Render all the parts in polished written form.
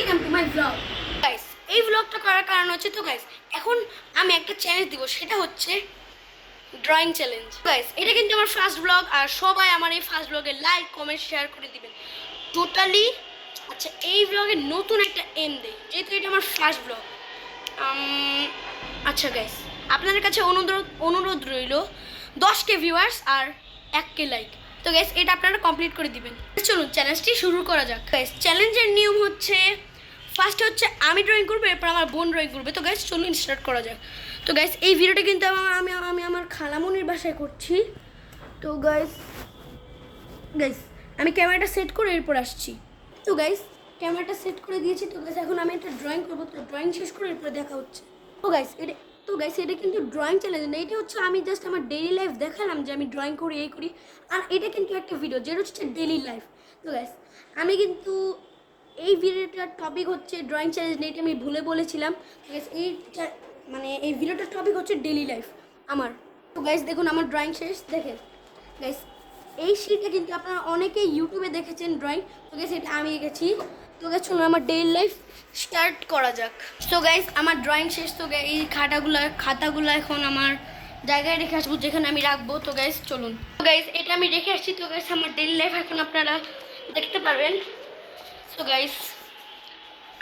Welcome to my blog guys. এই ব্লগটা করার কারণ হচ্ছে তো গাইস, এখন আমি একটা চ্যালেঞ্জ দিব, সেটা হচ্ছে ড্রয়িং চ্যালেঞ্জ। গাইস এটা কিন্তু আমার ফার্স্ট ব্লগ, আর সবাই আমার এই ফার্স্ট ব্লগে লাইক কমেন্ট শেয়ার করে দিবেন টোটালি। আচ্ছা, এই ব্লগে নতুন একটা এম দেই, যেহেতু এটা আমার ফার্স্ট ব্লগ। আচ্ছা গাইস, আপনাদের কাছে অনুরোধ রইল 10K ভিউয়ার্স আর 1K লাইক। তো গাইস এটা আপনারা কমপ্লিট করে দিবেন। চলুন চ্যালেঞ্জটি শুরু করা যাক। গাইস চ্যালেঞ্জের নিয়ম হচ্ছে, ফার্স্ট হচ্ছে আমি ড্রয়িং করবো, এরপর আমার বোন ড্রয়িং করবে। তো গাইস চলুন স্টার্ট করা যাক। তো গাইস এই ভিডিওটা কিন্তু আমি আমার খালামুনির বাসায় করছি। তো গাইস আমি ক্যামেরাটা সেট করে এরপর আসছি। তো গাইস ক্যামেরাটা সেট করে দিয়েছি। তো গাইস এখন আমি একটা ড্রয়িং করবো, তো ড্রয়িং শেষ করে এরপরে দেখা হচ্ছে। তো গাইস এটা কিন্তু ড্রয়িং চ্যালেঞ্জ না, এটা হচ্ছে আমি জাস্ট আমার ডেইলি লাইফ দেখালাম যে আমি ড্রয়িং করি, এই করি। আর এটা কিন্তু একটা ভিডিও যেটা হচ্ছে ডেইলি লাইফ। তো গাইস আমি কিন্তু এই ভিডিওটার টপিক হচ্ছে ড্রয়িং চ্যালেঞ্জ, এটা আমি ভুলে বলেছিলাম। তো গাইস এই ভিডিওটার টপিক হচ্ছে ডেইলি লাইফ আমার। তো গাইস দেখুন আমার ড্রয়িং শেষ। দেখেন গাইস এই শিটটা কিন্তু আপনারা অনেকেই ইউটিউবে দেখেছেন ড্রয়িং। তো গাইস এটা আমি এঁকেছি। তো গাইস চলুন আমার ডেইলি লাইফ স্টার্ট করা যাক। তো গাইস আমার ড্রয়িং শেষ। তো এই খাতাগুলো এখন আমার জায়গায় রেখে আসবো, যেখানে আমি রাখবো। তো গাইস চলুন। তো গাইস এটা আমি রেখে আসছি। তো গাইস আমার ডেইলি লাইফ এখন আপনারা দেখতে পারবেন। তো গাইস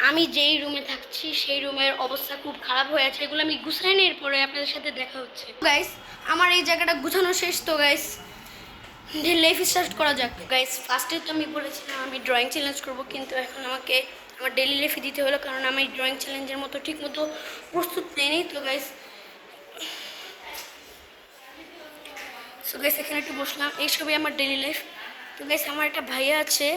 আমি যেই রুমে থাকছি সেই রুমের অবস্থা খুব খারাপ হয়ে আছে, এগুলো আমি গুছাই নিয়ে এরপরে আপনাদের সাথে দেখা হচ্ছে। গাইস আমার এই জায়গাটা গুছানো শেষ। তো গাইস ডেইলি লাইফ স্টার্ট করা যাক। গাইস ফার্স্টে তো আমি বলেছিলাম আমি ড্রয়িং চ্যালেঞ্জ করবো, কিন্তু এখন আমাকে আমার ডেইলি লাইফে দিতে হলো, কারণ আমি ড্রয়িং চ্যালেঞ্জের মতো ঠিক মতো প্রস্তুত নেইনি। তো গাইস এখানে একটু বসলাম, এইসবই আমার ডেইলি লাইফ। তো গাইস আমার একটা ভাইয়া আছে,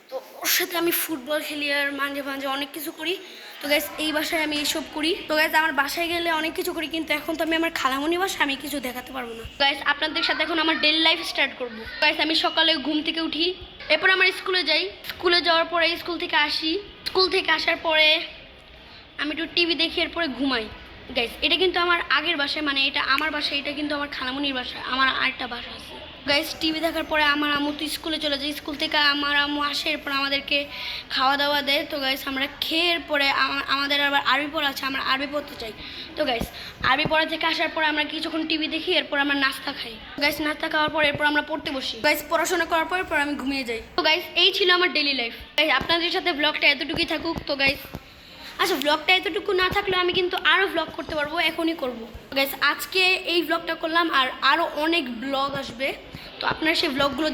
তো ওর সাথে আমি ফুটবল খেলি আর মাঝে মাঝে অনেক কিছু করি। তো গাইস এই বাসায় আমি এইসব করি। তো গাইস আমার বাসায় গেলে অনেক কিছু করি, কিন্তু এখন তো আমি আমার খালামণি বাসায় আমি কিছু দেখাতে পারবো না। গাইস আপনাদের সাথে এখন আমার ডেইলি লাইফ স্টার্ট করবো। গাইস আমি সকালে ঘুম থেকে উঠি, এরপর আমার স্কুলে যাই। স্কুলে যাওয়ার পরে স্কুল থেকে আসি, স্কুল থেকে আসার পরে আমি একটু টিভি দেখি, এরপরে ঘুমাই। গাইস এটা কিন্তু আমার আগের বাসায়, মানে এটা আমার বাসায়, এটা কিন্তু আমার খালামণির বাসায়, আমার আরেকটা বাসা আছে। গাইস টিভি দেখার পরে আমার আম্মু তো স্কুলে চলে যায়, স্কুল থেকে আমার আম্মু আসে, এরপর আমাদেরকে খাওয়া দাওয়া দেয়। তো গাইস আমরা খেয়ে পরে আমাদের আবার আরবি পড়া আছে, আমরা আরবি পড়তে চাই। তো গাইস আরবি পড়া থেকে আসার পর আমরা কিছুক্ষণ টিভি দেখি, এরপর আমরা নাস্তা খাই। গাইস নাস্তা খাওয়ার পর এরপর আমরা পড়তে বসি। গাইস পড়াশোনা করার পর আমি ঘুমিয়ে যাই। তো গাইস এই ছিল আমার ডেইলি লাইফ। গাইস আপনাদের সাথে ব্লগটা এতটুকুই থাকুক। তো গাইস আচ্ছা ব্লগটা এতটুকু না থাকলেও আমি কিন্তু আরও ব্লগ করতে পারবো, এখনই করবো। গাইস আজকে এই ব্লগটা করলাম, আর আরও অনেক ব্লগ আসবে। তো আপনারা সেই ব্লগগুলো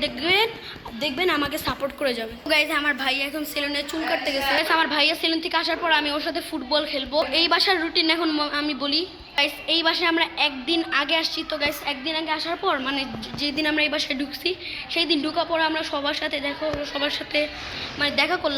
দেখবেন আমাকে সাপোর্ট করে যাবেন। গাইস আমার ভাইয়া এখন সেলুনে চুল কাটতে গেছে। গাইস আমার ভাইয়া সেলুন থেকে আসার পর আমি ওর সাথে ফুটবল খেলবো। এই বাসার রুটিন এখন আমি বলি। গাইস এই বাসায় আমরা একদিন আগে আসছি। তো গাইস একদিন আগে আসার পর, মানে যেদিন আমরা এই বাসায় ঢুকছি, সেই দিন ঢুকার পর আমরা সবার সাথে দেখা করলাম।